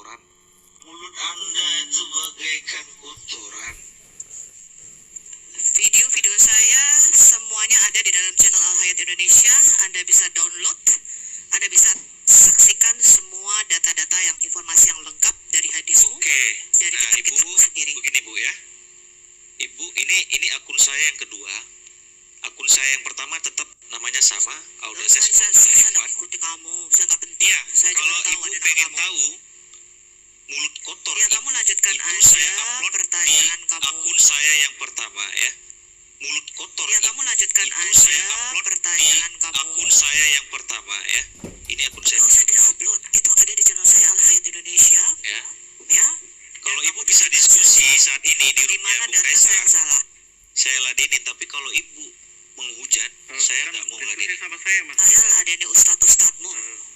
kotoran. Mulut Anda itu bagaikan kotoran. Video-video saya semuanya ada di dalam channel Al Hayat Indonesia. Anda bisa download, Anda bisa saksikan semua data-data yang informasi yang lengkap dari hadismu. Oke. Dari Nah, kitab-kitabmu Ibu, sendiri. begini Bu ya. Ibu, ini akun saya yang kedua. Akun saya yang pertama tetap namanya sama, Audaces Saya Irfan. nggak ikuti kamu, saya nggak penting. Iya, Saya cuma kalau tahu Ibu ada nama pengen kamu. tahu mulut kotor Ya, Ibu, kamu lanjutkan itu aja saya upload pertanyaan di kamu. akun saya yang pertama ya. Mulut kotor Ya, Ibu, kamu lanjutkan itu aja saya upload pertanyaan di kamu. akun saya yang pertama ya. Ini akun saya Nggak usah diupload, itu ada di channel saya Al Hayat Indonesia. ya. Ya. Kalau Dan Ibu kamu bisa diskusi saat ini di di rumahnya mana Bu data saya Kaisar, yang salah? saya ladenin. Tapi kalau Ibu menghujat, saya kan nggak mau diskusi ladenin. sama saya Mas. Saya ladeni ustadz-ustadzmu.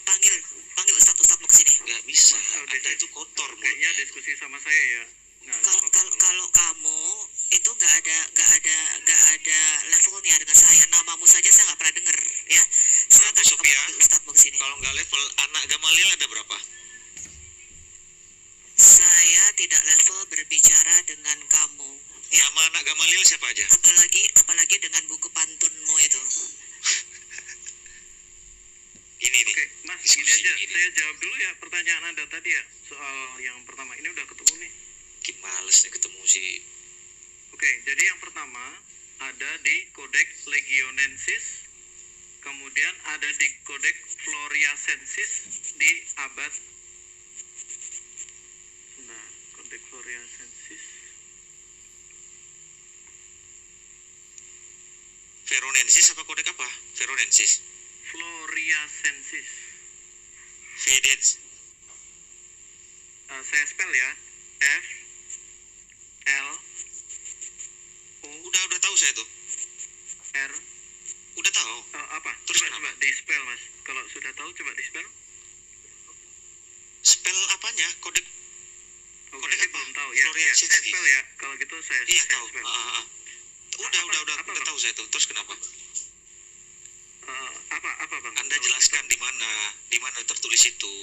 Panggil ustadz-ustadzmu ke sini. Nggak bisa. Mas, Anda itu kotor Kayaknya mulutnya. diskusi sama saya ya. Nah, Kalau kamu itu nggak ada levelnya dengan saya. Namamu saja saya nggak pernah dengar, ya. Silakan Bu kamu Sophia, panggil ustadzmu ke sini. kalau nggak level, anak Gamaliel ada berapa? Saya tidak level berbicara dengan kamu, ya. Nama anak Gamaliel siapa aja? Apalagi dengan buku pantunmu itu. Ini nih. Oke, Mas, diskusi gini aja. ini. Saya jawab dulu ya pertanyaan Anda tadi ya. Soal yang pertama ini udah ketemu nih. Males nih ketemu sih. Oke, jadi yang pertama ada di Codex Legionensis. Kemudian ada di Codex Floriacensis di abad. Nah, Codex Floriacensis. Veronensis apa kodek apa? Veronensis. Floriacensis. Vedens. Saya spell ya. F L O Udah tahu saya tuh. R. Udah tahu. Apa? Terus Coba kenapa? di spell Mas. Kalau sudah tahu coba di spell. Spell apanya? Kodek. Oh, Kodek berarti apa? belum tahu ya. Ya, Floriacensis. saya spell ya. Kalau gitu saya Iya saya tahu. spell. Udah Apa, Bang? tahu saya tuh. Terus kenapa? Apa Bang? Anda Kalau jelaskan gitu. di mana tertulis itu.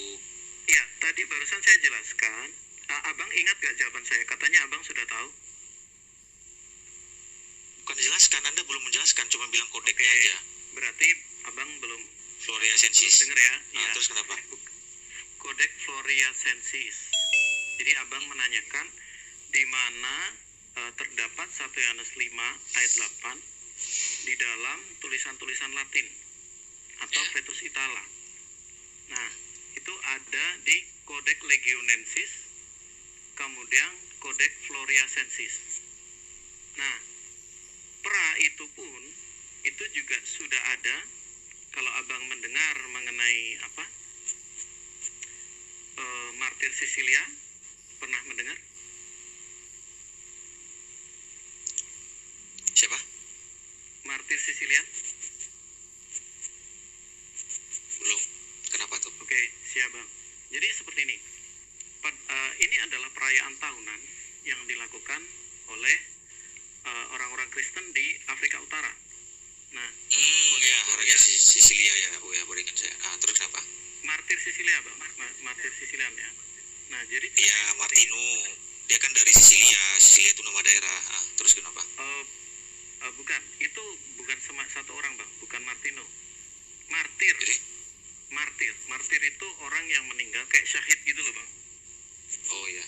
Iya, tadi barusan saya jelaskan. Abang ingat gak jawaban saya? Katanya abang sudah tahu. Bukan jelaskan, Anda belum menjelaskan, cuma bilang kodeknya Oke, aja. berarti abang belum Floriacensis. dengar ya? Iya. Terus kenapa? Codex Floriacensis. Jadi abang menanyakan di mana terdapat 1 Yohanes 5 ayat 8 di dalam tulisan-tulisan Latin atau Ya. Vetus Itala. Nah, itu ada di Codex Legionensis, kemudian Codex Floriacensis. Nah, pra itu pun itu juga sudah ada. Kalau abang mendengar mengenai martir Sisilia, pernah mendengar? Siapa? Martir Sisilia? Belum. Kenapa tuh? Oke, siap bang. Jadi seperti ini. Ini adalah perayaan tahunan yang dilakukan oleh orang-orang Kristen di Afrika Utara. Nah, Ya, Raja Sisilia ya. Oh ya, berikan saya. Terus kenapa? martir Sisilia bang, martir Sisilia ya. Nah, jadi Ya, Martino. Dia kan dari Sisilia. Sisilia itu nama daerah. Terus kenapa? bukan, itu bukan satu orang bang, bukan Martino. Martir. Jadi? Martir itu orang yang meninggal kayak syahid gitu loh bang. Oh ya.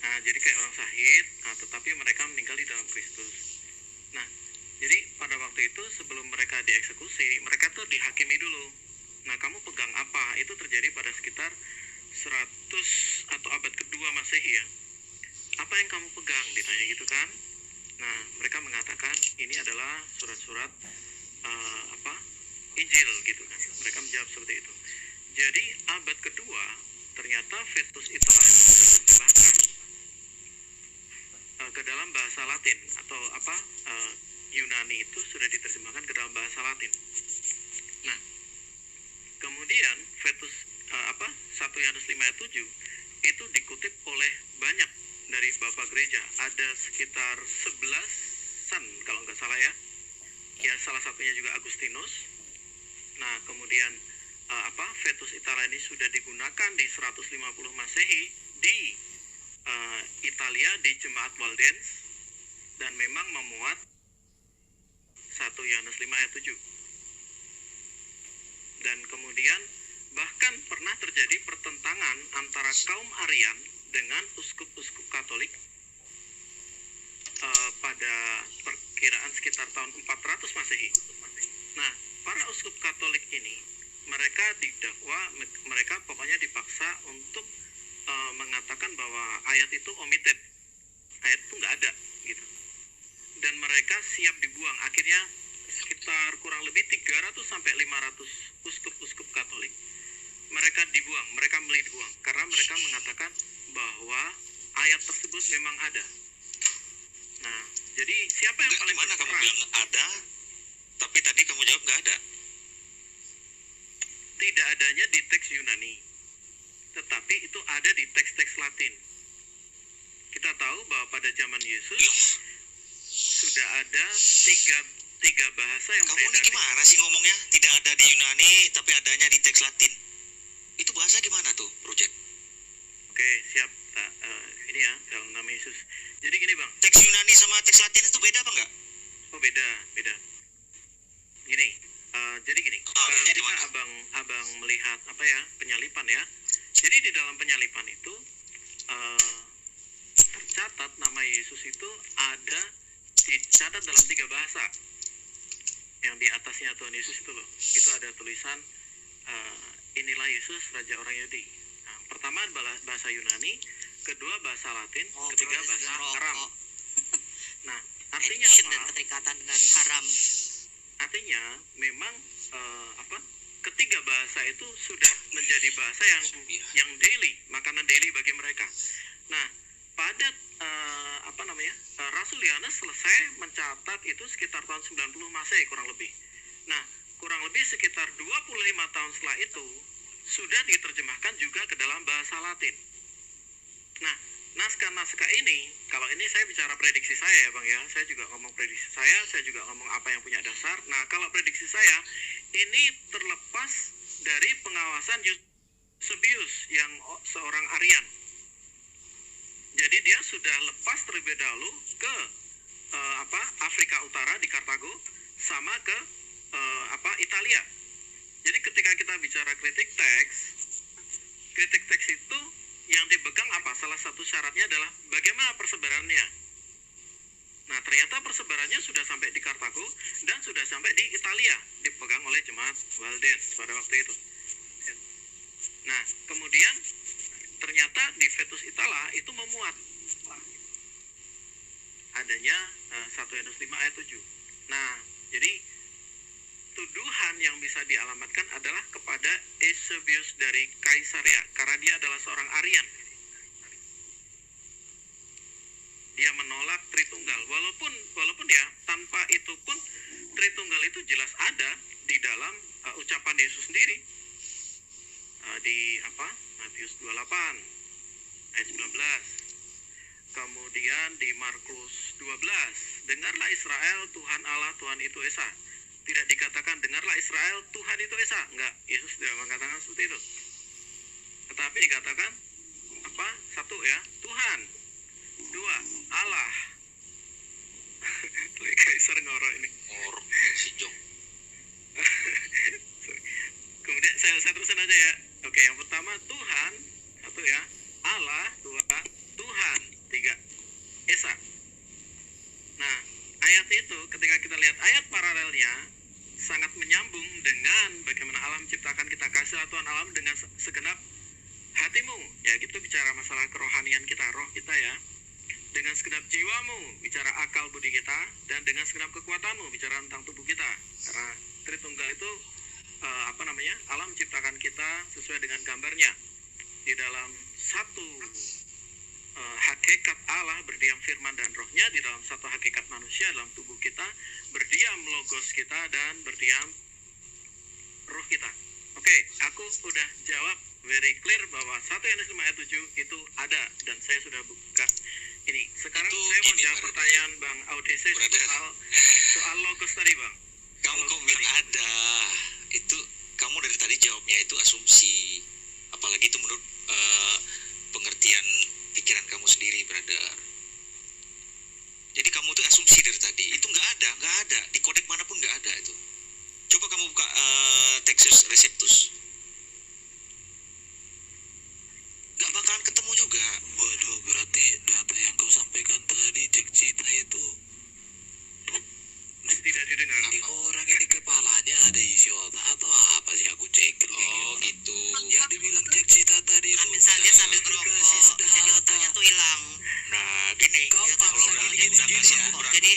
Nah, jadi kayak orang syahid, tetapi mereka meninggal di dalam Kristus. Nah, jadi pada waktu itu sebelum mereka dieksekusi, mereka tuh dihakimi dulu. Nah, kamu pegang apa? Itu terjadi pada sekitar 100 atau abad kedua Masehi ya. Apa yang kamu pegang? Ditanya gitu kan. Nah, mereka mengatakan ini adalah surat-surat Injil gitu kan. Mereka menjawab seperti itu. Jadi abad kedua ternyata Vetus Itala diterjemahkan ke dalam bahasa Latin atau Yunani itu sudah diterjemahkan ke dalam bahasa Latin. Nah, kemudian Vetus 1 Yohanes 5 ayat 7 itu dikutip oleh banyak dari Bapak Gereja. Ada sekitar 11-an kalau nggak salah ya. Ya, salah satunya juga Agustinus. Nah, kemudian Vetus Itala ini sudah digunakan di 150 Masehi di Italia di Jemaat Waldense dan memang memuat 1 Yohanes 5 ayat 7. Dan kemudian bahkan pernah terjadi pertentangan antara kaum Arian dengan uskup-uskup Katolik pada perkiraan sekitar tahun 400 Masehi. Nah, para uskup Katolik ini mereka didakwa, mereka pokoknya dipaksa untuk mengatakan bahwa ayat itu omitted, ayat itu nggak ada gitu, dan mereka siap dibuang. Akhirnya sekitar kurang lebih 300 sampai 500 uskup-uskup Katolik mereka dibuang, mereka milih dibuang karena mereka mengatakan bahwa ayat tersebut memang ada. Nah, jadi siapa yang paling Gimana kamu berperan? bilang ada, tapi tadi kamu jawab nggak ada? Tidak adanya di teks Yunani, tetapi itu ada di teks-teks Latin. Kita tahu bahwa pada zaman Yesus Loh, sudah ada tiga bahasa yang kamu ini beredar. gimana sih ngomongnya? Tidak ada di Yunani, tapi adanya di teks Latin. Itu bahasa gimana tuh, Project? Oke, siap. Ini ya, dalam nama Yesus. Jadi gini bang, Teks Yunani sama teks Latin itu beda apa enggak? oh beda. Gini, jadi gini, jadi ketika gimana? abang melihat apa ya, penyalipan ya. Jadi di dalam penyalipan itu tercatat nama Yesus itu ada dicatat dalam 3 bahasa. Yang di atasnya Tuhan Yesus itu loh, itu ada tulisan inilah Yesus Raja orang Yahudi. Nah, pertama bahasa Yunani, kedua bahasa Latin, ketiga bahasa Aram. Nah, artinya Addiction dan apa? keterikatan dengan haram. Artinya memang ketiga bahasa itu sudah menjadi bahasa yang daily, makanan daily bagi mereka. Nah, pada Rasul Yohanes selesai mencatat itu sekitar tahun 90 Masehi kurang lebih. Nah, kurang lebih sekitar 25 tahun setelah itu sudah diterjemahkan juga ke dalam bahasa Latin. Nah, naskah-naskah ini, kalau ini saya bicara prediksi saya ya Bang ya, saya juga ngomong prediksi saya juga ngomong apa yang punya dasar. Nah, kalau prediksi saya, ini terlepas dari pengawasan Eusebius yang seorang Arian. Jadi dia sudah lepas terlebih dahulu ke Afrika Utara di Kartago sama ke Italia. Jadi ketika kita bicara kritik teks itu yang dipegang apa? Salah satu syaratnya adalah bagaimana persebarannya. Nah, ternyata persebarannya sudah sampai di Kartago dan sudah sampai di Italia, dipegang oleh jemaat Waldense pada waktu itu. Nah, kemudian ternyata di Vetus Itala itu memuat adanya 1 Yohanes 5 ayat 7. Nah, jadi tuduhan yang bisa dialamatkan adalah kepada Eusebius dari Kaisarea karena dia adalah seorang Arian. Dia menolak Tritunggal walaupun ya tanpa itu pun Tritunggal itu jelas ada di dalam ucapan Yesus sendiri. Di Matius 28 ayat 19. Kemudian di Markus 12, dengarlah Israel, Tuhan Allah Tuhan itu Esa. Tidak dikatakan dengarlah Israel, Tuhan itu Esa. Enggak, Yesus tidak mengatakan seperti itu. Tetapi dikatakan satu ya, Tuhan. Dua, Allah. Kaisar ngorok ini. Ngorok si Jong. Kemudian saya terusin aja ya. Oke, yang pertama Tuhan, satu ya, Allah, dua, Tuhan, tiga, Esa. Nah, ayat itu ketika kita lihat ayat paralelnya sangat menyambung dengan bagaimana Allah menciptakan kita. Kasihlah Tuhan alam dengan segenap hatimu. Ya, gitu bicara masalah kerohanian kita, roh kita ya. Dengan segenap jiwamu, bicara akal budi kita, dan dengan segenap kekuatanmu, bicara tentang tubuh kita. Karena Tritunggal itu Allah menciptakan kita sesuai dengan gambarnya. Di dalam satu hakikat Allah berdiam firman dan rohnya, di dalam satu hakikat manusia dalam tubuh kita berdiam logos kita dan berdiam roh kita. Oke, aku sudah jawab very clear bahwa 1 Yohanes 5 ayat 7 itu ada dan saya sudah buka ini. Sekarang Itu saya mau gini, jawab brother. pertanyaan Bang Audese Brother. soal logos tadi Bang. Kamu bilang ada, itu kamu dari tadi jawabnya itu asumsi, apalagi itu menurut pengertian nggak ada di kodeks manapun, nggak ada itu. Coba kamu buka Textus Receptus, nggak bakalan ketemu juga. Waduh, berarti data yang kau sampaikan tadi cek cita itu Tidak didengar. ini orang ini kepalanya ada isi otak atau apa sih, aku cek. Oh gitu. Yang dibilang cek cita tadi itu Misalnya dia sambil aplikasi ngerokok, jadi sederhana. otaknya tuh hilang. Nah gini, Kau Ya, paksa kalau gini udah ya. Jadi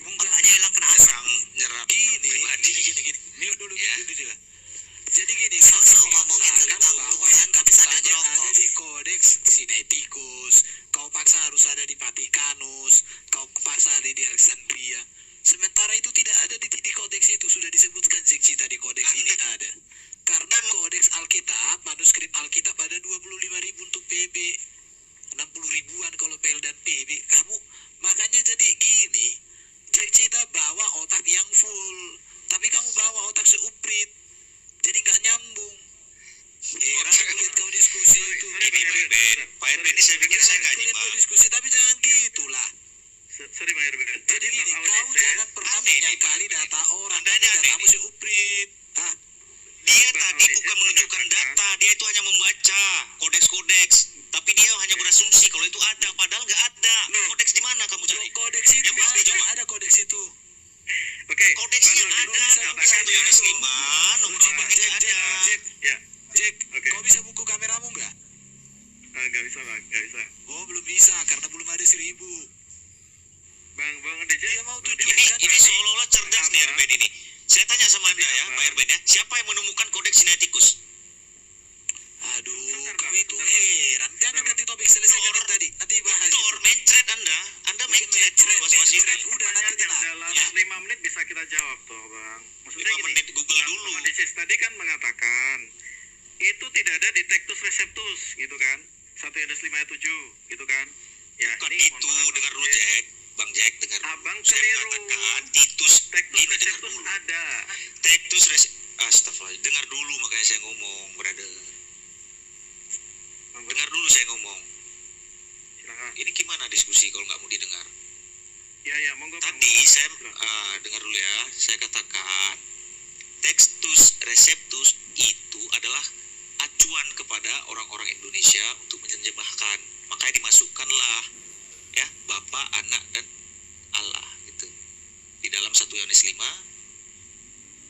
otaknya hilang kena asap. nyerang Gini, pribadi. gini. Mute dulu, Ya. mute dulu. Jadi gini, So ngomongin tentang bahwa urusan yang tapi sambil katanya ngerokok. ada di kodeks Sinaiticus, kau paksa harus ada di Vatikanus, kau paksa ada di Alexandria. Sementara itu tidak ada di kodeks itu, sudah disebutkan cek cita di kodeks ini ada. Karena kodeks Alkitab, manuskrip Alkitab ada 25.000 untuk PB, 60 ribuan kalau PL dan PB. Kamu makanya jadi gini, cek cita bawa otak yang full, tapi kamu bawa otak seuprit, jadi nggak nyambung. Heran aku lihat kau diskusi itu. Pak RB ini saya pikir saya nggak Aku lihat kau nyimak. diskusi, tapi jangan gitulah. Sorry Bang Irwan. Jadi gini, Bang kau Audit, jangan pernah aneh nih, menyangkali Pak. data orang, Anda tapi ini aneh datamu nih. seuprit. Ah, Dia Bang tadi Audit bukan menunjukkan mengatakan- data, dia itu hanya membaca kodeks-kodeks. Tapi dia hanya berasumsi kalau itu ada, padahal nggak ada. Kodeks di mana kamu cari? kodeks itu Yang pasti cuma ada kodeks itu. Oke. Kodeksnya Bang Audit ada, bisa nggak buka bisa itu. tuh Yohanes 5, nomor Cek, sebagainya cek, ada. cek, Ya. cek. Oke. Kau bisa buku kameramu nggak? Nggak bisa Bang, nggak bisa. Oh, belum bisa karena belum ada 1000. Bang Audit. Dia mau Bang tunjuk. Audit. Ini seolah-olah cerdas nih Apa? RB ini. Saya tanya sama Anda ya, Apa? Pak RB ya, siapa yang menemukan kodeks Sinaiticus? Aduh, Sebentar, kau Bang, itu sebentar, Bang. heran. Jangan Sebentar, ganti topik, selesaikan Tor. yang tadi. Nanti bahas. Tor, mencret Anda mencret was-was itu. Mencret. Udah, nanti Pertanyaan tenang. yang dalam Ya. 5 menit bisa kita jawab toh Bang. Maksudnya 5 gini, menit Google Bang dulu. Audit tadi kan mengatakan itu tidak ada di Textus Receptus gitu kan. 1 Yohanes 5 ayat 7 gitu kan. Ya, Bukan ini itu, mohon maaf, dengar Bang dulu Audit. Jack. Bang Jack, dengar Abang dulu. Saya keliru. mengatakan Titus, Textus ini dengar Receptus dulu. ada. Textus Astagfirullah, dengar dulu makanya saya ngomong, brother. Bang, Dengar dulu saya ngomong. silakan. Ini gimana diskusi kalau nggak mau didengar? Ya, monggo Bang. Tadi saya Silakan. dengar dulu ya, saya katakan Textus Receptus itu adalah acuan kepada orang-orang Indonesia untuk menerjemahkan. Makanya dimasukkanlah ya Bapa, Anak dan Allah gitu. Di dalam 1 Yohanes 5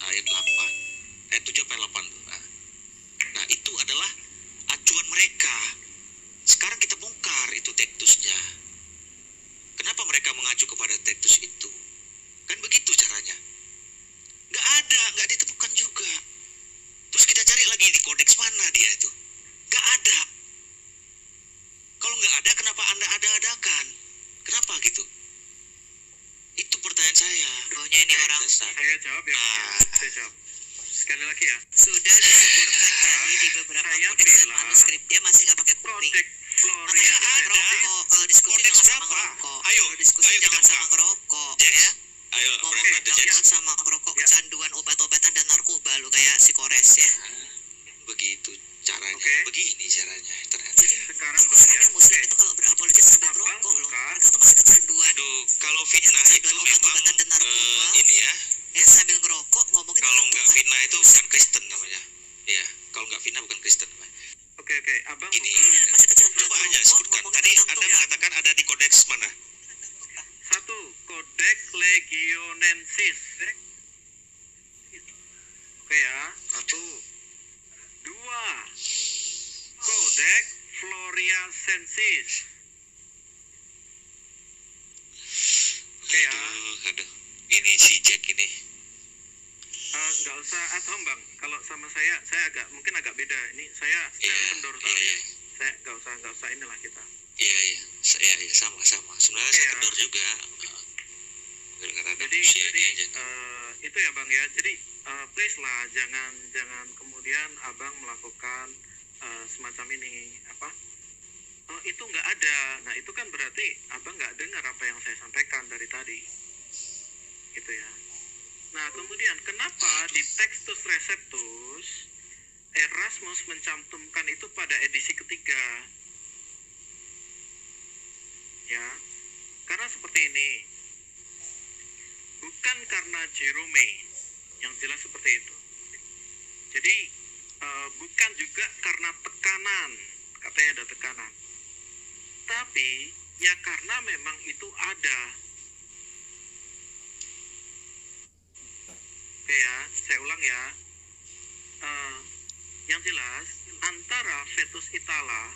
ayat 8. Ayat 7 sampai 8 tuh. Nah, itu adalah acuan mereka. Sekarang kita bongkar itu Textusnya. Kenapa mereka mengacu kepada Textus itu? Kan begitu caranya. Nggak ada, nggak ditemukan juga. Terus kita cari lagi di kodeks mana dia itu. Nggak ada. Kalau nggak ada, kenapa Anda ada-adakan? Kenapa gitu? Itu pertanyaan saya. Doanya ini orang Dasar. Saya jawab ya. Bang, ya. Nah. Saya jawab. Sekali lagi ya. sudah disebutkan tadi di beberapa Saya kodeks dan bilang, manuskrip dia masih nggak pakai kuping. Kodeks Makanya Floria jangan ada. ngerokok. Kalau diskusi Kodeks jangan sama berapa? ngerokok. Ayo, Kalau diskusi ayo kita jangan sama buka. ngerokok, Jack, ya. ayo Ngomong berangkat jangan Jack. sama ngerokok, Ya. kecanduan obat-obatan dan narkoba lu kayak si Kores ya. Begitu caranya. Oke. Begini caranya ternyata. Jadi Sekarang aku sarannya Bang, muslim oke. itu kalau berapologet sambil Abang ngerokok loh. buka. Mereka tuh masih kecanduan. Aduh, kalau fitnah itu kecanduan memang obat-obatan dan narkoba. ini ya. Ya sambil ngerokok ngomongin Kalau tentang nggak Tuhan. fitnah itu bukan Kristen namanya. Iya, kalau nggak fitnah bukan Kristen namanya. Oke, Abang Ini buka. Iya, masih kecanduan coba aja rokok, sebutkan. ngomongin Tadi tentang Anda Tuhan. mengatakan ada di kodeks mana? 1. Kodek Legionensis. Oke ya. 1. 2. Kodek Floriacensis. Oke ya. Aduh. Ini si Jack ini. Nggak usah atau Bang. Kalau sama saya mungkin agak beda. Ini saya Iya, kendor iya, soalnya. iya. Saya nggak usah inilah kita. Iya, sama. Sebenarnya saya Iya. kendor juga. Gara-gara ada Jadi usianya aja. itu ya Bang ya. Jadi please lah jangan kemudian Abang melakukan semacam ini apa? Oh, itu nggak ada. Nah, itu kan berarti Abang nggak dengar apa yang saya sampaikan dari tadi. Gitu ya. Nah, kemudian kenapa di Textus Receptus Erasmus mencantumkan itu pada edisi ketiga? Ya. Karena seperti ini. Bukan karena Jerome, yang jelas seperti itu. Jadi bukan juga karena tekanan, katanya ada tekanan, tapi ya karena memang itu ada. Oke ya, saya ulang ya. Yang jelas antara fetus Itala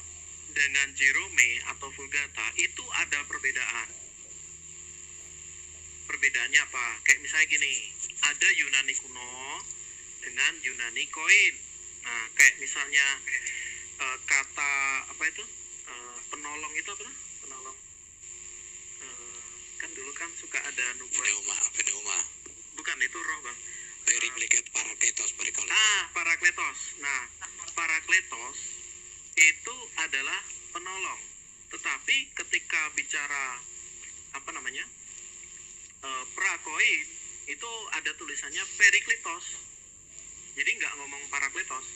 dengan Jerome atau Vulgata itu ada perbedaan. Perbedaannya apa? Kayak misalnya gini, ada Yunani kuno dengan Yunani Koine. Nah, kayak misalnya kata apa itu? Penolong itu apa? Penolong. Kan dulu kan suka ada Pneuma. Bukan, itu roh, Bang. Peripliket Parakletos. Parakletos. Nah, Parakletos itu adalah penolong. Tetapi ketika bicara apa namanya? Prakoin itu ada tulisannya Perikletos. Jadi nggak ngomong Parakletos.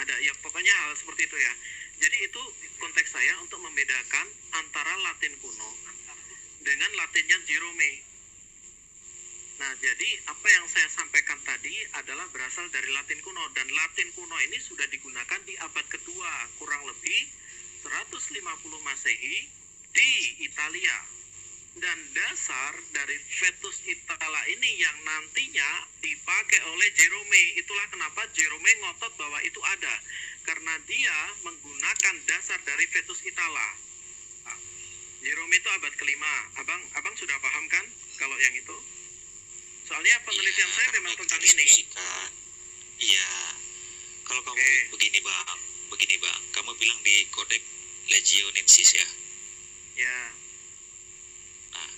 Ada ya pokoknya hal seperti itu ya. Jadi itu konteks saya untuk membedakan antara Latin kuno dengan Latinnya Jerome. Nah, jadi apa yang saya sampaikan tadi adalah berasal dari Latin kuno, dan Latin kuno ini sudah digunakan di abad kedua, kurang lebih 150 Masehi di Italia. Dan dasar dari fetus Itala ini yang nantinya dipakai oleh Jerome. Itulah kenapa Jerome ngotot bahwa itu ada, karena dia menggunakan dasar dari fetus Itala. Jerome itu abad kelima. Abang sudah paham kan kalau yang itu? Soalnya penelitian saya memang tentang ini. Iya. Kalau kamu begini bang, kamu bilang di Codex Legionensis ya. Ya. Nah,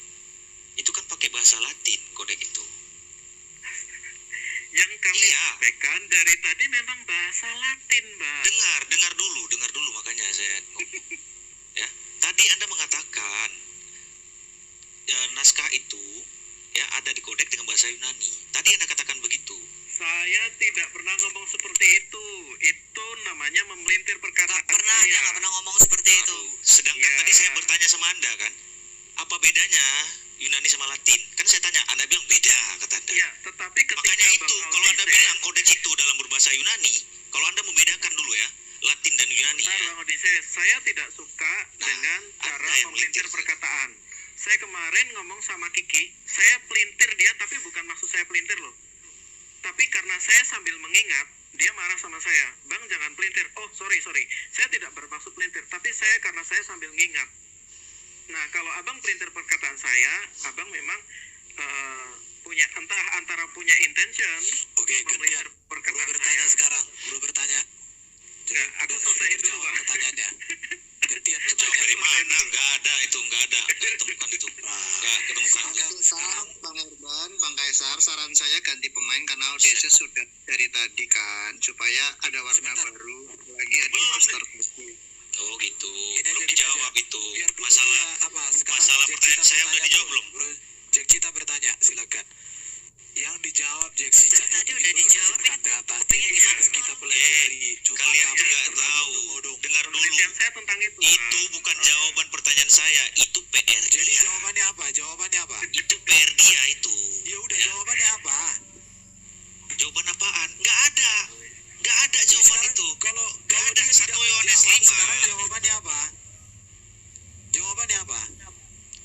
itu kan pakai bahasa Latin kodek itu. Yang kami sampaikan dari tadi memang bahasa Latin, Bang. Dengar dulu makanya saya ngomong. Ya, tadi Anda mengatakan naskah itu ya ada di kodek dengan bahasa Yunani. Tadi Anda katakan begitu. Saya tidak pernah ngomong seperti itu. Itu namanya memelintir perkataan saya. Nggak pernah ngomong seperti itu. Sedangkan tadi saya bertanya sama Anda kan, apa bedanya Yunani sama Latin? Kan saya tanya, Anda bilang beda, kata Anda. Ya, tetapi ketika Makanya itu, kalau Anda bilang kodeks itu dalam berbahasa Yunani, kalau Anda membedakan dulu ya, Latin dan Yunani ya. Bang Odysseus, saya tidak suka dengan cara memelintir perkataan. Saya kemarin ngomong sama Kiki, saya pelintir dia, tapi bukan maksud saya pelintir loh. Tapi karena saya sambil mengingat, dia marah sama saya. Bang, jangan pelintir. Oh, sorry. Saya tidak bermaksud pelintir, tapi karena saya sambil mengingat. Nah, kalau abang pelintir perkataan saya, abang memang punya antara punya intention. Oke, gantian. Perkataan Bro bertanya saya. sekarang. Bro bertanya. Enggak, aku selesai dulu, jawab Bang. pertanyaannya. Gantian Jawab bertanya. dari mana? Nggak ada, nggak ketemukan itu. Nggak ketemukan. Sekarang Bang Herban, Bang Kaisar, saran saya ganti pemain karena audiensnya sudah dari tadi kan, supaya ada warna Sebentar. baru, lagi ada Belum. master pasti. Oh gitu. Ini Belum aja, dijawab gini aja. itu. Biar dulu Masalah ya, apa sekarang masalah Jack pertanyaan Cita saya udah bertanya dijawab dulu. belum? Bro, Jack Cita bertanya, silakan. Yang dijawab Jack Cita Dari tadi itu udah dijawab, berdasarkan ini data. kupingnya Ini jelas, sudah kita Bang. pelajari. Cuma Kalian kamu juga terlalu tahu. ngodong. Dengar dulu. Penelitian saya tentang itu. Itu bukan jawaban pertanyaan saya, itu PR Jadi dia. jawabannya apa? Jawabannya apa? Itu PR dia itu. Ya udah, Ya. jawabannya apa? Jawaban apaan? Nggak ada jawaban Sekarang itu. Kalau Nggak ada dia tidak 1 Yohanes menjawab, 5. sekarang jawabannya apa? Jawabannya apa?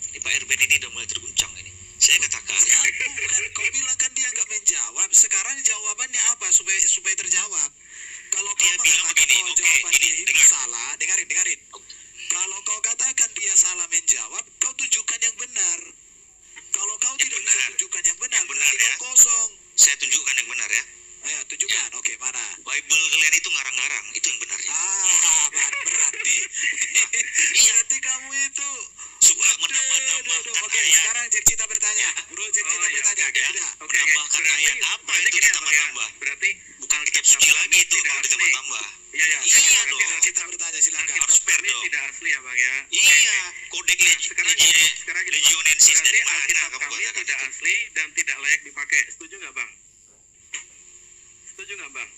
Ini Pak Erben ini udah mulai terguncang ini. Saya katakan, Bukan, kau bilang kan dia nggak menjawab. Sekarang jawabannya apa supaya terjawab? Kalau kau Dia bilang mengatakan begini, bahwa oke, jawaban ini dia itu dengar. salah, dengarin. Kalau kau katakan dia salah menjawab, kau tunjukkan yang benar. Kalau kau Yang tidak benar. bisa tunjukkan yang benar, Yang benar, berarti ya. kau kosong. saya tunjukkan yang benar ya. Ayo tunjukkan. Oke, mana? Bible kalian itu ngarang-ngarang, itu yang benarnya. Berarti berarti kamu itu Suka Aduh, menambah-nambahkan Oke, ayat. sekarang Jack Cita bertanya. Bro, Jack Cita bertanya. oke, ya. Udah. Oke, Menambahkan ayat apa itu gini ya, Bang, ya. ditambah-tambah? Berarti Bukan kitab suci lagi itu tidak kalau asli. ditambah-tambah. Iya, Iya sekarang dong. kita- Kita bertanya, silakan. Harus fair Ini dong. tidak asli ya, Bang ya. Iya, kodek Sekarang kita Legionensis berarti dari mana Alkitab kamu kami katakan tidak itu? asli dan tidak layak dipakai. Setuju nggak, Bang? Setuju nggak, Bang?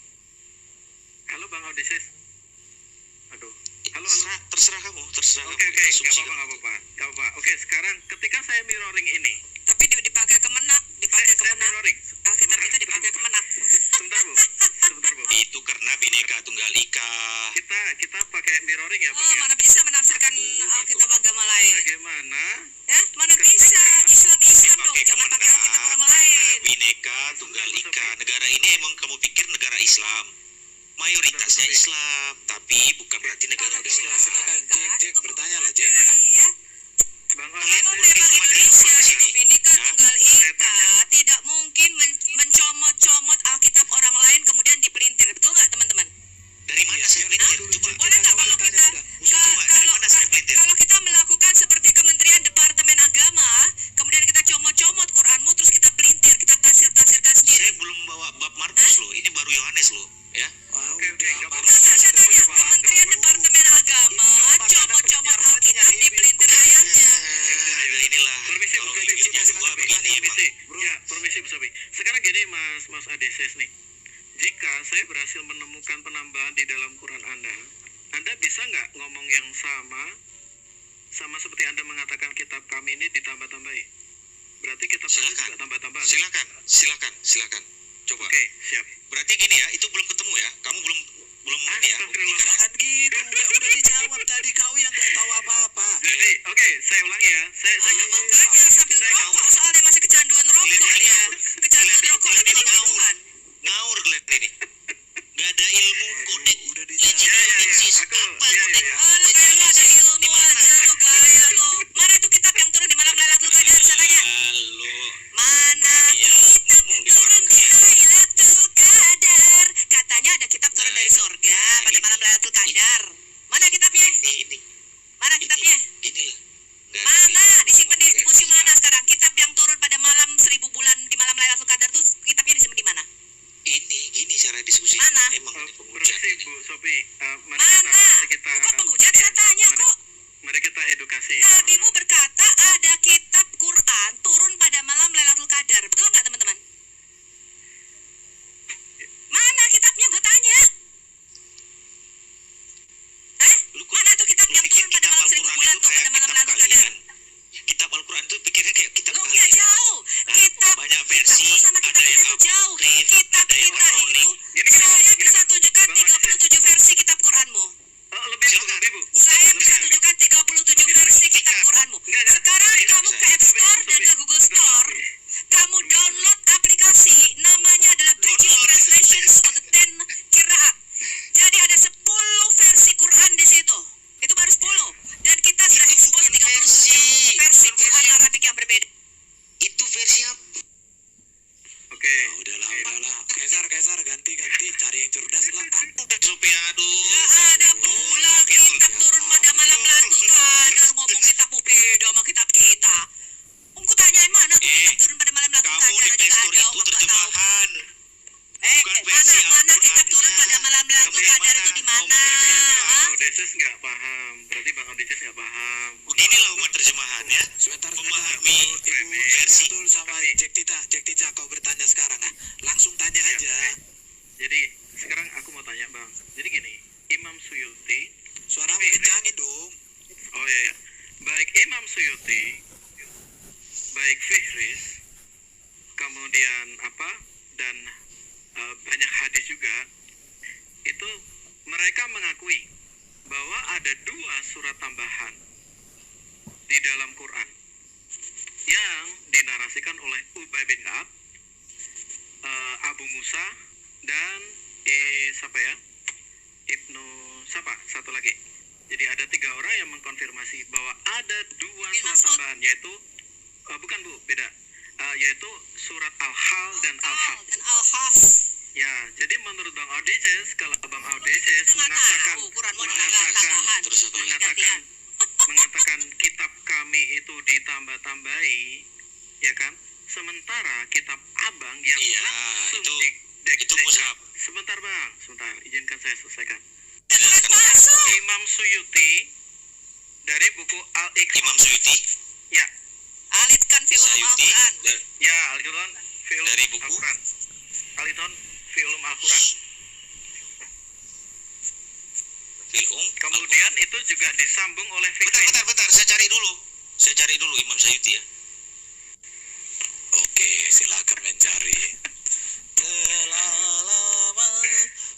Halo, Bang Odysseus. Aduh. Halo. Terserah kamu, terserah Oke, kamu. nggak Asumsi apa-apa, kamu. nggak apa-apa. Oke, sekarang ketika saya mirroring ini, Tapi dipakai kemenak, dipakai Kemenak. mirroring. Alkitab kita dipakai Kemenak. Sebentar Bu. Sebentar Bu. Itu karena Bhinneka Tunggal Ika. Kita pakai mirroring ya Bang Oh, ya. mana bisa menafsirkan Alkitab agama lain? Bagaimana Ya, mana bisa? Islam dong, jangan pakai Alkitab orang lain. Bhinneka Tunggal Ika. Negara ini emang kamu pikir negara Islam. Mayoritasnya Islam, tapi bukan berarti negara Kalau Islam. silakan. Jack, bertanya lah, Jack. Iya. Bang Kalau Aldi memang Indonesia itu Bhinneka Hah? Tunggal Ika tidak mungkin mencomot-comot Alkitab orang lain kemudian dipelintir, betul nggak teman-teman? Dari mana saya pelintir? Coba. Boleh nggak kalau kita Dari mana saya pelintir? kalau kita melakukan seperti Kementerian Departemen Agama, kemudian kita comot-comot Quranmu terus kita pelintir, kita tafsir-tafsirkan sendiri. Saya belum bawa bab Markus loh. Ini baru Yohanes loh, ya. Oke, nggak apa-apa. Saya tanya, Kementerian Departemen Agama comot-comot Alkitab dipelintir ayatnya. Ada inilah. Permisi Bu Kalau Sobi, bikinnya dua begini emang. permisi Bu Sobi. Sekarang gini Mas Adeses nih. Jika saya berhasil menemukan penambahan di dalam Quran Anda bisa nggak ngomong yang sama seperti Anda mengatakan kitab kami ini ditambah-tambahi? Berarti kitab Anda Silakan. juga tambah-tambahan. Silakan. Coba. Oke, siap. Berarti gini ya, itu belum ketemu ya. Kamu belum ini ya. Astagfirullah. Jangan gitu, udah dijawab tadi, kau yang nggak tahu apa-apa. Jadi, oke, saya ulangi ya. Saya Makanya sambil rokok soalnya masih kecanduan rokok dia. Kecanduan rokok itu Tuhan. Ngaur kelihatan ini. Gak ada ilmu kode. Udah Izin dijawab. Genesis. Aku, Apa iya, kode? iya. Oh, lu kayak lu ada ilmu aja lu gaya lu. Mana itu kitab yang turun di malam Lailatul Qadar sananya? Halo. Mana kitab turun di Lailatul Qadar? Katanya ada kitab turun dari surga pada malam Lailatul Qadar. Mana kitabnya? Ini. Mana kitabnya? Inilah. Gak ada Mana? ilmu Disimpan di kode. museum mana sekarang? Kitab yang turun pada malam 1000 bulan di malam Lailatul Qadar tuh kitabnya disimpan di mana? Gini cara diskusi. Mana? Emang ini pengujian permisi ini. Bu Sobi. Mari Mana? kita Kok penghujat saya tanya kok? mari kita edukasi. Nabimu berkata ada kitab Quran turun pada malam Lailatul Qadar. Betul nggak teman-teman? Mana kitabnya? Gue tanya. Lu kok- Mana tuh kitab lu yang pikir turun pada kitab malam 1000 Al-Quran bulan itu tuh kayak pada malam kitab Lailatul Qadar? kalian? Kitab Al-Quran itu pikirnya kayak kitab Lu kalian. nggak jauh. Nah, Kitab banyak versi, kitab sama ada kitab yang kita itu jauh. apokrif, Kitab ada yang kita kronik. itu saya bisa tunjukkan 37 versi kitab Quranmu. Lebih Bu, Silakan. lebih Bu. Saya bisa tunjukkan 37 versi kitab Quranmu. Sekarang kamu ke App Store dan ke Google Store, kamu download aplikasi namanya adalah Bridging Translations of the 10 Qiraat. Jadi ada 10 versi Quran di situ. Itu baru 10. Dan kita sudah expose 37 versi Quran Arabik yang berbeda. Itu versi apa? Oke. Udahlah. Kaisar, ganti, cari yang cerdas lah. Udah Sophia, aduh. Gak ada pula kitab turun pada malam Lailatul Qadar. Ngomong kitabmu beda sama kitab kita. Aku tanyain mana tuh kitab turun pada malam Lailatul Kamu Qadar di aja Play gak Store ada. itu Aku nggak tahu. terjemahan. bukan Mana versi mana kitab Al-Qur'annya. turun pada malam Lailatul Qadar itu di mana? Bang Hah? Audeses nggak paham. Berarti Bang Audeses nggak paham. Inilah umat terjemahan ya. Sebentar, Memahami Ibu versi. Betul sama Jack Tita, kau bertanya sekarang. Langsung tanya aja. Jadi sekarang aku mau tanya Bang. Jadi gini, Imam Suyuti. Suaramu kencangin dong. Oh iya. Baik Imam Suyuti, baik Fihris, kemudian dan banyak hadis juga, itu mereka mengakui bahwa ada 2 surat tambahan di dalam Quran yang dinarasikan oleh Ubay bin Ka'ab, Abu Musa, dan satu lagi. Jadi ada 3 orang yang mengkonfirmasi bahwa ada 2 Bin surat Mas'ud. tambahan, yaitu bukan Bu, beda. Yaitu surat Al-Hal dan Al-Haf. Dan Al-Has. Ya, jadi menurut Bang Audeses, kalau Bang Audeses Kita nggak mengatakan tahu Quranmu ada tambahan. Terus apa lagi? mengatakan mengatakan kitab kami itu ditambah-tambahi, ya kan? Sementara kitab Abang yang Iya, langsung itu mushaf. Sebentar Bang, sebentar, izinkan saya selesaikan. Jangan masuk. Imam Suyuti dari buku Al-Ikhlas. Imam Suyuti Ya, Alitkan fi ulum Sayuti Al-Quran. ya Al-Quran fi ulum Dari buku? Al-Quran. Al-Quran fi ulum Al-Quran. Filum. Kemudian itu juga disambung oleh Fikri. Bentar, saya cari dulu Imam Sayuti ya. Oke, silakan mencari. Telah lama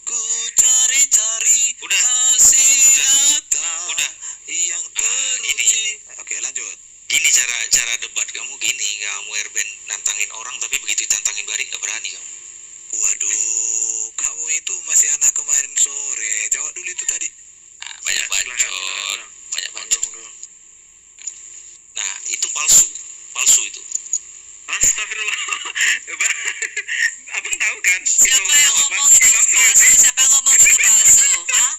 ku cari-cari Udah. kasih nyata Udah. yang ini. teruji. Oke, lanjut. Gini cara debat kamu gini, kamu Erben nantangin orang tapi begitu ditantangin Bari nggak berani kamu. Waduh, kamu itu masih anak kemarin sore. Jawab dulu itu tadi. Nah, banyak Silakan, bacot, silakan. banyak bacot. Monggo. Nah itu palsu itu. Astagfirullah. Abang tahu kan? Siapa yang ngomong itu palsu? Siapa yang ngomong itu palsu? Hah?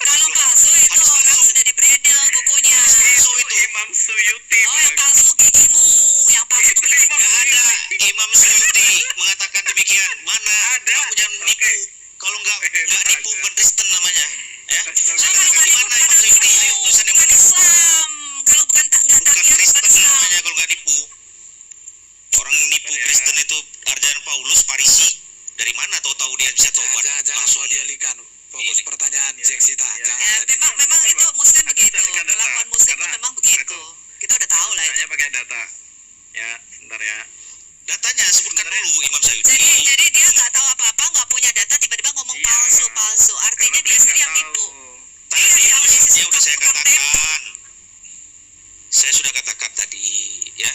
Kalau palsu itu orang sudah dibredel bukunya. Palsu itu. Imam Suyuti. Oh, yang palsu gigimu. Yang palsu tuh gigi. Nggak ada Imam Suyuti mengatakan demikian. Mana? Ada. Kamu jangan menipu. Oke. Kalau nggak nipu bukan Kristen namanya. Ya. Oh, kalau bukan Di itu mana Imam bukan Suyuti? itu. Tulisan yang Bukan mana? Islam. Kalau bukan nggak Bukan takdir Kristen bukan Islam. namanya kalau nggak nipu. Orang nipu Ya. Kristen itu Arjan Paulus Parisi. Dari mana tahu-tahu dia bisa tobat? Jangan Langsung. mau dialihkan. Fokus Ini. pertanyaan Ya. Cek Sita. Ya. Jangan Ya, tadi. memang itu muslim begitu. carikan data. Kelakuan muslim itu Karena memang begitu. Kita udah tahu lah itu. Saya pakai data. Ya, sebentar ya. Datanya sebutkan Sebenarnya- dulu Imam Suyuti. Jadi dia nggak tahu apa-apa, nggak punya data, tiba-tiba ngomong Iya. palsu. Artinya Karena dia sendiri yang nggak nipu. tahu. Tadi Iya, dia dia udah saya tukang tempo. katakan. Saya sudah katakan tadi, ya.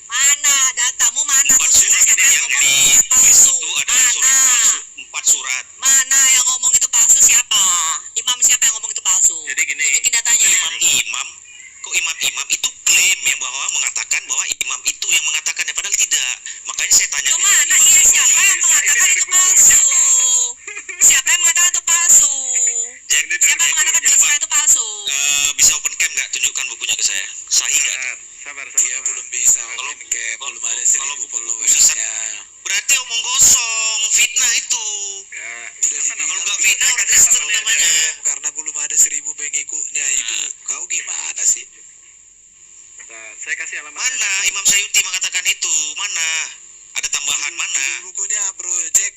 Mana datamu mana? 4 Tuh, surat siapa yang yang ngomong itu ditulis palsu? itu adalah surat Mana? palsu. 4 surat. Mana yang ngomong itu palsu siapa? Imam siapa yang ngomong itu palsu? Jadi gini. Tunjukin datanya. Imam, kok imam itu klaim yang bahwa mengatakan bahwa imam itu yang mengatakannya padahal tidak. Makanya saya tanya. Loh, mana? Iya, siapa yang mengatakan itu palsu? Siapa yang mengatakan itu palsu? Ini dari Siapa yang buku, mengatakan ya, Isra Pak. itu palsu? Bisa open cam nggak? Tunjukkan bukunya ke saya. Sahih nggak? Sabar. Dia belum bisa Kalau- open cam, kalau- belum ada kalau 1000 buku sesat- followersnya. Berarti omong kosong, fitnah itu. Ya, Udah kan Kalau dibilang nggak fitnah orang Kristen open namanya. cam karena belum ada 1000 pengikutnya. Itu kau gimana sih? Bentar, saya kasih alamatnya. Mana Imam Suyuti mengatakan itu? Mana? Ada tambahan mana? Judul bukunya Bro Jack.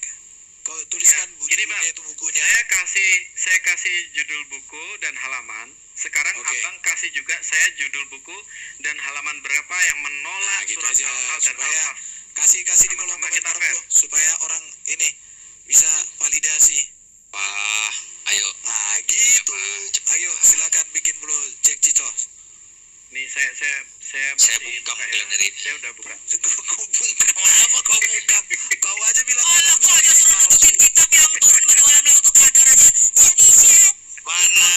Kau tuliskan Ya, gini, judulnya Bang. itu bukunya. Saya kasih judul buku dan halaman. Sekarang Oke. Abang kasih juga saya judul buku dan halaman berapa yang menolak Nah, gitu surat aja Al-Hal dan supaya Al-Haf. kasih di kolom Sama-sama komentar kita fair. bro, supaya orang ini bisa validasi. Wah, ayo. Nah gitu. Cepat. Ayo silakan bikin Bro Jack Cicos. Nih saya Saya masih bungkam buka bilang dari- Saya udah buka. Kau bungkam apa kau bungkam? Kau aja bilang Alah, kok aja suruh tutupin kitab yang turun pada malam lalu kadar aja. Jadi sih, Mana?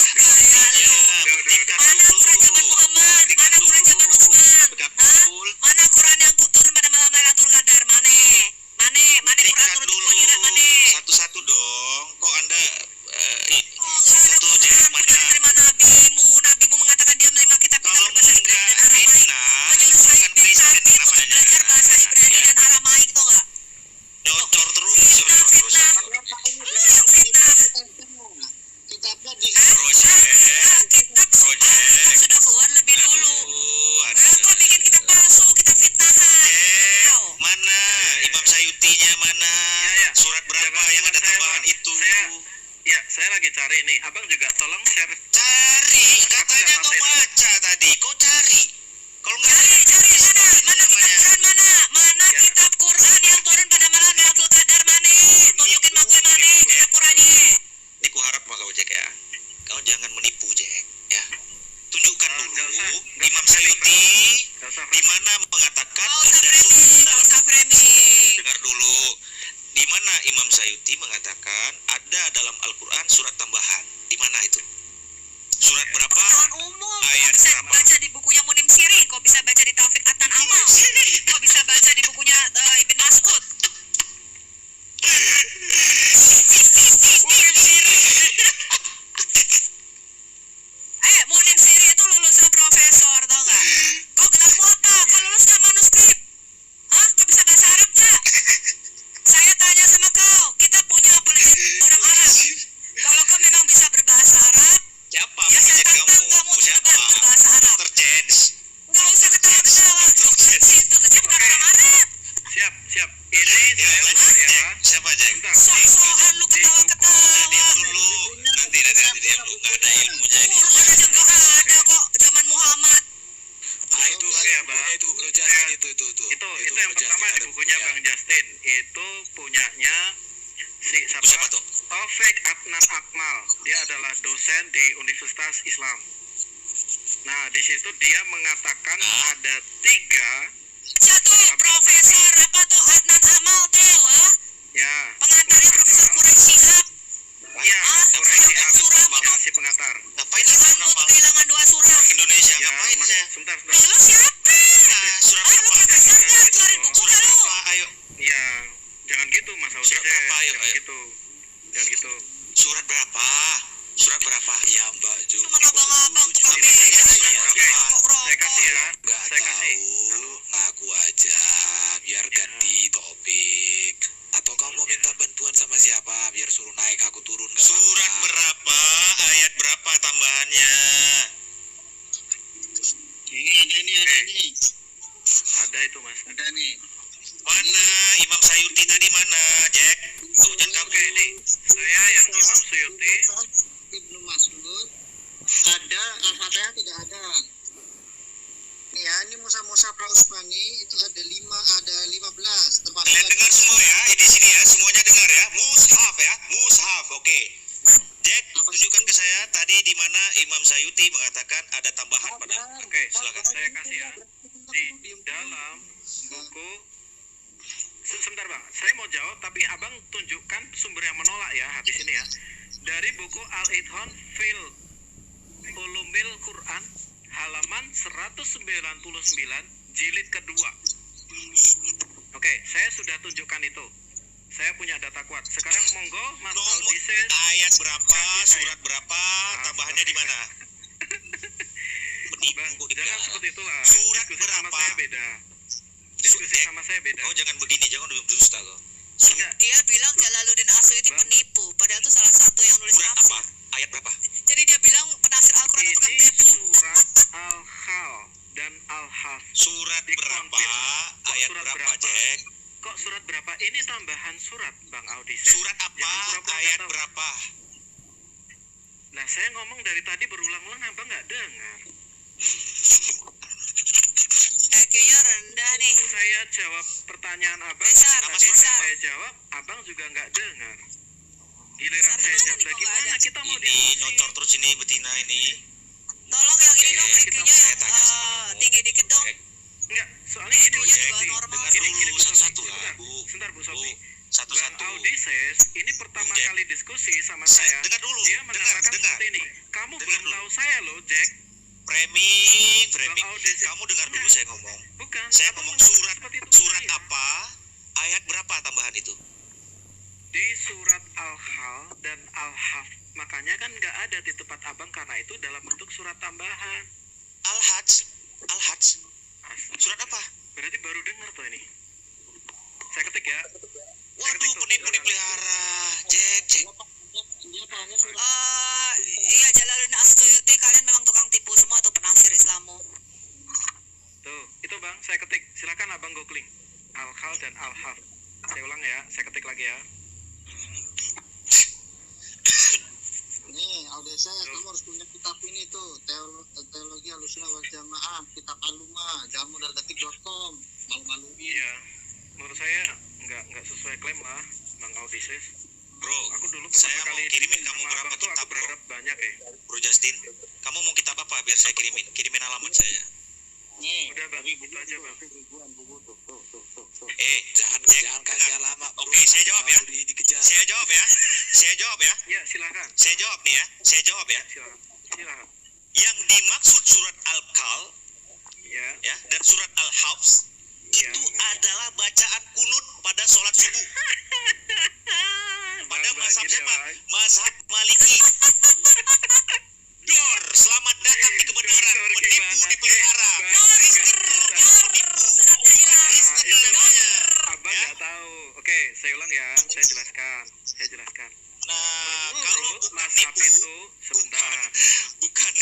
kayak lu. Buktikan Mana dulu. Quran zaman Muhammad? Buktikan Mana Quran zaman dulu. Utsman? Betul. Mana Quran yang turun pada malam Lailatul Qadar? Mana Quran Buktikan turun dulu. Quran mana? Satu-satu dong. Kok Anda Oh, nggak ada satu Quran jadi pun mana? dari nabimu mengatakan dia menerima kitab Kalau berbahasa Ibrani enggak dan Aramaik. fitnah, Menyuruh saya bukan bin Kristen Thabit untuk namanya. belajar bahasa Ibrani Ya. dan Aramaik, tau nggak? Nyocor terus. Fitnah, nyocor terus. fitnah. Lu yang fitnah. Kitabnya di Kitab sudah keluar lebih dulu. Kau bikin kitab palsu, kitab fitnahan. Kau. Mana Imam Sayutinya mana? Ya, ya. Surat berapa Jangan yang ada saya, tambahan Bang. itu? Ya, saya lagi cari nih. Abang juga tolong share. Cari, katanya Aku kau udah baca tadi. Kau cari. Kalau nggak Cari mana kitab Quran mana Ya. kitab Quran yang turun pada malam Lailatul Qadar mana? Tunjukin maknya mana kitab Qurannya. Ini kuharap mah kau Jack ya. Kau jangan menipu Jack ya. Tunjukkan Oh, dulu nggak usah. Imam Sayuti Nggak usah, di mana mengatakan Kau usah ada framing, sunnah. kau usah framing. Dengar dulu. Di mana Imam Sayuti mengatakan ada dalam Al-Qur'an surat tambahan. Di mana itu? Surat berapa? Pengetahuan umum. Ayat Kau bisa berapa? baca di bukunya Munim Siri. Kau bisa baca di Taufik Atan Amal. Kau bisa baca di bukunya Ibn Mas'ud. Munim Siri itu lulusan profesor, tau nggak? Kau gelarmu apa? Kau lulus nggak manuskrip? Hah? Kau bisa bahasa Arab nggak? Saya tanya sama kau. Kita punya apologetik orang Arab. Kalau kau memang bisa berbahasa Arab, Siapa ya saya menjadi tantang kamu untuk Siapa? debat berbahasa Arab. Dr. Chance. Nggak usah ketawa-ketawa. Dokter Sih bukan orang Arab. Siap. Ini saya udah ya. Siapa Jack? Bentar. Sok-sokan lu ketawa-ketawa. Diam dulu. Nanti diam dulu. Nggak ada ilmunya ini. Quran aja nggak ada kok zaman Muhammad. Ah itu Oke, ada ya, bukunya Bang. itu Bro Jack itu. Itu itu punyanya si Siapa tuh? Taufik Adnan Akmal. Dia adalah dosen di Universitas Islam. Nah, di situ dia mengatakan ada 3 Satu Profesor apa tuh Adnan Amal tuh, ya. pengantarnya Profesor Quraisy Shihab. Iya, Quraisy Surat itu si pengantar. Ngapain Tuhanmu Adnan Amal? kehilangan 2 surat. Indonesia Ya, ngapain saya? sebentar. Lu siapa? Surat Lu apa? profesor nggak? Keluarin buku nggak lu? Ayo, Ya, jangan gitu Mas Audi. Surat berapa? Ayo, Jangan ayo. gitu. Jangan gitu. surat berapa? Surat berapa? Ya Mbak Ju. Cuma abang-abang tukang Ini beda surat aja, berapa? rokok-rokok. Saya kasih ya. Nggak Saya kasih. tahu, ngaku aja, biar ganti topik. Atau kamu mau minta bantuan sama siapa, biar suruh naik, aku turun, nggak Surat apa-apa. berapa? Ayat berapa tambahannya? Ini ada nih. Ada itu Mas. Ada nih. Mana Imam Sayuti tadi mana, Jack? Tuh jangan kamu. Oke, ini saya yang Imam Suyuti. Ibnu Mas'ud ada, Al-Fatihah tidak ada. Nih ya, ini Musa Prausmani itu ada 15 termasuk Kalian dengar semua ya, di sini ya, semuanya dengar ya. Mushaf ya, mushaf. Oke. Jack, tunjukkan ke saya tadi di mana Imam Sayuti mengatakan ada tambahan pada. Oke, silakan saya kasih ya. Di dalam buku sebentar Bang, saya mau jawab tapi Abang tunjukkan sumber yang menolak ya habis ini ya. Dari buku Al-Idhon fil Ulumil Quran halaman 199 jilid kedua. Oke, saya sudah tunjukkan itu. Saya punya data kuat. Sekarang monggo Mas Aldises. Ayat berapa, surat berapa, tambahannya di mana? Bang, Penipu di jangan belakang. seperti itulah. Surat Diskusi sama berapa? saya beda. Diskusi Jack, sama saya beda. oh jangan begini, jangan dusta kok. Enggak, Dia bilang Jalaluddin Asyuti penipu, padahal itu salah satu yang nulis Surat apa? tafsir. Ayat berapa? Jadi dia bilang penafsir Al-Quran itu kan ini tipu. surat Al-Khal dan Al-Haf. Surat Dikonfirm. berapa? Kok Ayat surat berapa, berapa? Jack? Kok surat berapa? Ini tambahan surat, Bang Audi. Surat apa? Jangan pura-pura Ayat nggak tahu. berapa? Nah, saya ngomong dari tadi berulang-ulang, Abang nggak dengar. IQ-nya rendah nih. Saya jawab pertanyaan Abang, Besar, tadi besar. saya jawab, Abang juga nggak dengar. Giliran Besar saya mana jawab, nih lah kok nggak gimana ada? kita mau Ini diskusi? nyocor terus ini betina ini. Tolong yang ini dong, Oke, IQ-nya saya yang tanya sama kamu. tinggi dikit dong. Jack, Enggak, soalnya Ini gini, IQ-nya Jack, juga normal. dengar Gini, dulu Bu Sofi. satu-satu lah, Sebentar, Bu. sebentar, Bu Bu, Sofi. satu-satu. Bang Audises, ini pertama Jack. kali diskusi sama saya. Dengar dulu, Dia mengatakan dengar. seperti ini. Kamu Dengar belum dulu. tahu saya loh, Jack. Framing. Bang Audises. Kamu dengar dulu Enggak. saya ngomong. Bukan. Saya Abang ngomong mengatakan surat seperti itu ke surat saya. apa? Ayat berapa tambahan itu? Di surat Al-Hal dan Al-Haf. Makanya kan nggak ada di tempat Abang karena itu dalam bentuk surat tambahan. Al-Hajj. Al-Hajj. Surat apa? Berarti baru dengar tuh ini. Saya ketik ya. Waduh, penipu dipelihara. Jack. Dia tahunya surat Iya, Jalaluddin Asyuti, kalian memang tukang tipu semua atau penafsir Islamu. Tuh, itu Bang, saya ketik. Silakan Abang googling. Al-Hal dan Al-Haf. Saya ulang ya, saya ketik lagi ya. nih, Audesa, kamu harus punya kitab ini tuh, teologi Ahlussunnah wal Jamaah, kitab Aluma, jangan modaldetik.com, malu-maluin. Iya. Menurut saya nggak sesuai klaim lah, Bang Audises. Bro, Aku dulu saya pertama mau kali kirimin sama kamu Abang berapa tuh kitab, aku bro? berharap banyak ya. Bro Justin, kamu mau kitab apa biar saya kirimin? Kirimin alamat saya. Nih, Udah Bang, dari gitu aja Bang. ribuan buku tuh. Jangan Jack, jangan kasih dengar. alamat. Bro. Oke, saya jawab ya. Dikejar. Saya jawab ya. Saya jawab ya. Ya, silakan. Saya jawab nih ya. Saya jawab ya. Silakan. Silakan. Yang dimaksud surat Al-Kal Ya. ya dan surat Al-Hafs Ya. itu adalah bacaan kunut pada sholat subuh. Pada Bang, mazhab gini ya, siapa? Bang. Mazhab Maliki. Dor, selamat datang di kebenaran. Dor Penipu gimana? dipelihara. Bang, Kristen, gimana? penipu. Suratnya hilang. Nah, itu namanya. Abang Ya. nggak tahu. Oke, saya ulang ya. Saya jelaskan. Nah, kalau Menurut bukan mazhab nipu, itu sebentar. bukan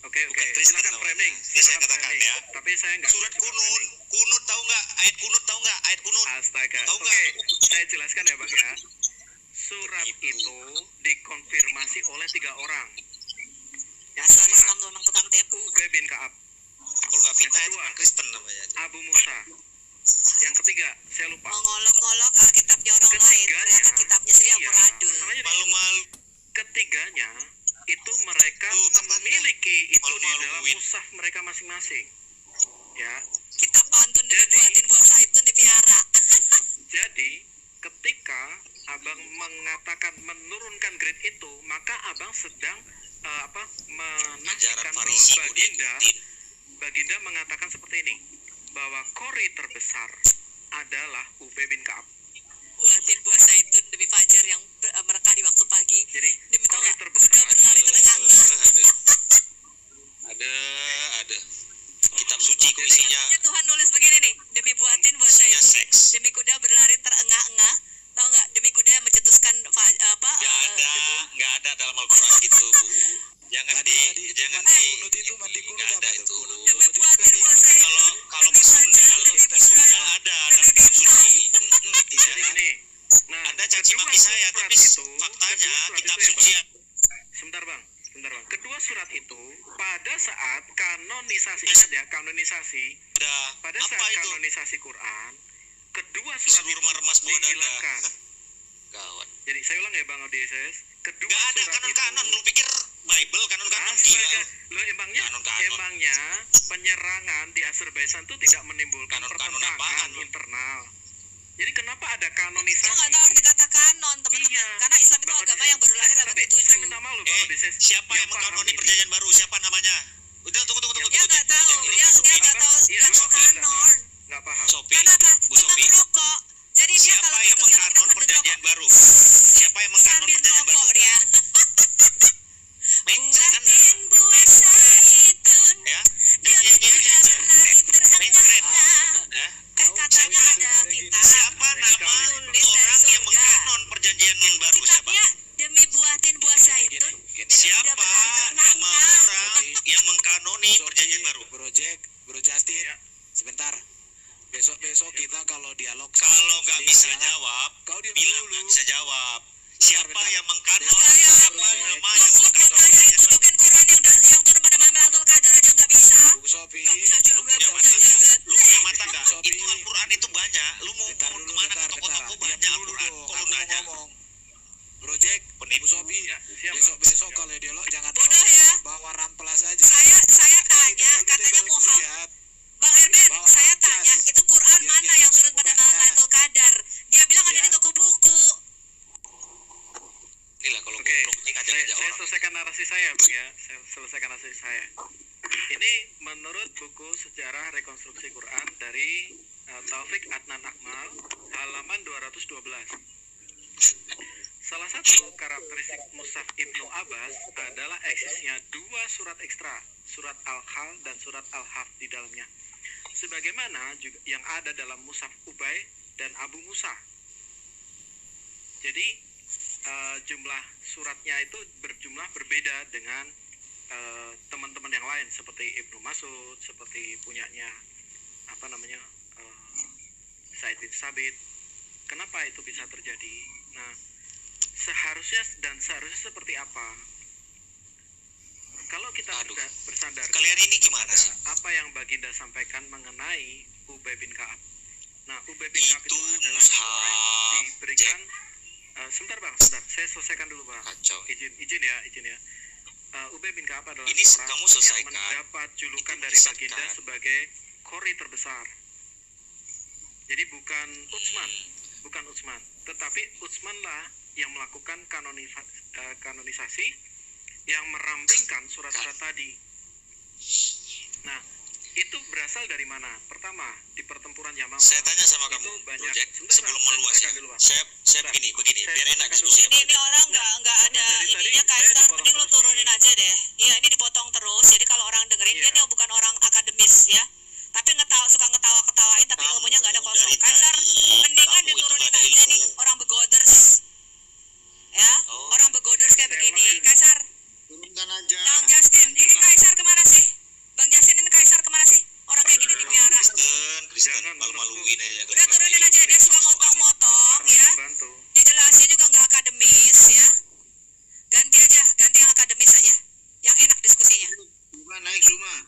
Oke, bukan Kristen silakan namanya. framing. Ini saya Silakan katakan framing. ya. Tapi saya nggak surat suka kunut. framing. Kunut tahu nggak? Ayat kunut tahu nggak? Ayat kunut. Astaga. Tahu Oke, nggak? saya jelaskan ya Bang ya. Surat itu dikonfirmasi oleh 3 orang. Yang Dasar pertama, Islam tuh memang tukang tipu. Ubay bin Ka'ab, Kalau nggak fitnah itu kedua. kan Kristen namanya. Abu Musa. Yang ketiga, saya lupa. Mengolok-ngolok ngolok kitabnya orang lain, ternyata kitabnya sendiri amburadul. masalahnya di situ. Malu-malu. Ketiganya itu mereka memiliki itu di dalam Malu-maluin. mushaf mereka masing-masing. Ya, Kitab pantun dibuatin buah zaitun dipiara. jadi ketika abang mengatakan menurunkan grade itu, maka abang sedang Ajaran menafikan bahwa Farisi kok diikutin. Baginda mengatakan seperti ini, bahwa kori terbesar adalah Ubay bin Ka'ab. Buatin buah zaitun demi fajar yang merekah di waktu pagi. Jadi Demi tahu kori nggak, terbesar kuda berlari terengah-engah. Ada. Kitab suci kok isinya Katanya Tuhan nulis begini nih, demi buatin buah isinya zaitun, seks. demi kuda berlari terengah-engah. Tahu nggak? Demi kuda yang mencetuskan Nggak ada dalam Al-Quran gitu, Bu. Jangan Tadi itu jangan mandi kunut itu, mandi kunut nggak ada apa itu. tuh? demi buatin buah zaitun. Kalau demi fajar, demi Sunda ada dalam kitab suci. Jadi Ya. ini. Nah, Anda caci kedua maki saya, surat tapi itu, faktanya kedua surat kitab itu ya, suci Bang. Sebentar bang. Kedua surat itu pada saat kanonisasi, ingat ya, kanonisasi. ada. Pada Apa saat itu? kanonisasi Quran, kedua surat Disuruh itu remas buah dada. dihilangkan. Gawat. Jadi saya ulang ya bang Odysseus. Kedua Nggak ada surat kanon-kanon. itu. Lu pikir Bible kanon-kanon gila. Astaga, lo emangnya Kanon-kanon. emangnya penyerangan di Azerbaijan itu tidak menimbulkan Kanon-kanon pertentangan apaan, lu? internal. Jadi kenapa ada Dia kanonisasi? nggak tahu arti kata kanon, teman-teman. Iya. Karena Islam itu Bang agama Odysseus. yang baru lahir abad Tapi ke-7. saya minta maaf loh bang Odysseus. Siapa yang paham mengkanoni ini. perjanjian baru? Siapa namanya? Udah tunggu. Dia nggak tahu, dia nggak tahu Iya, nggak tahu Sophie nggak kanon. tahu. Nggak paham. Sophie, Karena apa? Bu Cuma Sophie. ngerokok. Jadi dia Siapa kalau yang diskusi sama kita mengkanon sambil perjanjian ngerokok. baru? Siapa yang mengkanon Sambil perjanjian baru? ngerokok dia. Mencet Anda. Buatin buah zaitun. Ya. Dia Nyanyi kuda aja. berlari terengah-engah. Ya. Katanya ada kitab. Siapa nama Tulis dari orang yang surga. mengkanon perjanjian baru? Siapa? Kitabnya demi buatin buah zaitun. Siapa Kuda berlari nama terengah-engah. orang yang mengkanoni perjanjian baru? Bro Jack, Bro Justin, Ya. sebentar. Besok kita kalau dialog Kalau nggak bisa jangan- jawab, kau diam bilang dulu. nggak bisa jawab. Siapa Bentar. yang mengkanon? Bentar. Siapa Bentar. nama Lu yang mau mengkanon tanya perjanjian baru? tunjukin Quran yang turun pada Lailatul Qadar aja nggak bisa. Bu Sophie, Nggak bisa jawab, Punya nggak mata bisa nggak? jawab. Lu punya mata nggak? Sophie. Itu Al-Quran itu banyak. Lu mau bentar dulu, kemana ke bentar. toko-toko Diam banyak dulu Al-Quran. dong, Kok lu aku mau nanya? ngomong. Bro Jack, Penipu. Bu Sophie, Ya, siap. besok Siap. kalau dialog jangan Bodoh ya. bawa ramplas aja. Saya tanya, Kalau dia katanya balik Muhammad. lihat, Bang Erben, Bawa saya amplas. tanya, itu Quran Biar mana dia yang bisa turun pada buka. Lailatul Qadar? Dia bilang ada Ya. di toko buku. Inilah kalau Oke, goblok ini ngajak-ngajak saya orang. selesaikan narasi saya, Bang ya. Saya selesaikan narasi saya. Ini menurut buku Sejarah Rekonstruksi Quran dari Taufik Adnan Akmal, halaman 212. Salah satu karakteristik Mushaf Ibnu Abbas adalah eksisnya dua surat ekstra, surat Al-Hal dan surat Al-Haf di dalamnya. Sebagaimana juga yang ada dalam Mushaf Ubay dan Abu Musa. Jadi jumlah suratnya itu berjumlah berbeda dengan teman-teman yang lain seperti Ibnu Mas'ud, seperti punyanya Said bin Sabit. Kenapa itu bisa terjadi? Nah, seharusnya seperti apa? Kalau kita Aduh. bersandar Kalian ini gimana pada sih? apa yang Baginda sampaikan mengenai Ubay bin Ka'ab. Nah, Ubay bin Ka'ab Itu itu adalah mushaf, orang yang diberikan sebentar bang, sebentar, saya selesaikan dulu bang. Kacau. Izin ya. Ubay bin Ka'ab adalah Ini orang kamu yang selesaikan. mendapat julukan Itu dari disahkan. Baginda sebagai Qori terbesar. Jadi bukan Utsman, tetapi Utsman lah yang melakukan kanonisasi yang merampingkan surat-surat tadi. Nah, itu berasal dari mana? Pertama, di pertempuran Yamama. Saya tanya sama kamu, Itu Bro banyak. Jack, Sebentar, sebelum Bang, saya meluas ya. selesaikan dulu, Bang. Saya begini, Saya biar enak selesaikan diskusi. dulu. Ini orang nggak ada Dari tadi ininya saya Kaisar, dipotong mending lo terus turunin nih. aja deh. Iya, ini dipotong terus. Jadi kalau orang dengerin Iya. dia bukan orang akademis ya. Tapi suka ngetawa-ketawain tapi Kamu ilmunya nggak ada kosong. dari Kaisar tadi, mendingan kamu itu diturunin nggak ada aja nih ilmu. orang begoders. Ya, Oh. orang begoders kayak Saya begini. makan. Kaisar, Turunkan aja. Bang Justin, ini Kaisar kemana sih? Bang Justin ini Kaisar kemana sih? Orang kayak gini dipiara. Kristen Jangan malu-maluin aja. Udah turunin aja, dia suka motong-motong ya. Bantu. Dijelasin juga nggak akademis ya. Ganti yang akademis aja. Yang enak diskusinya. Rumah naik rumah.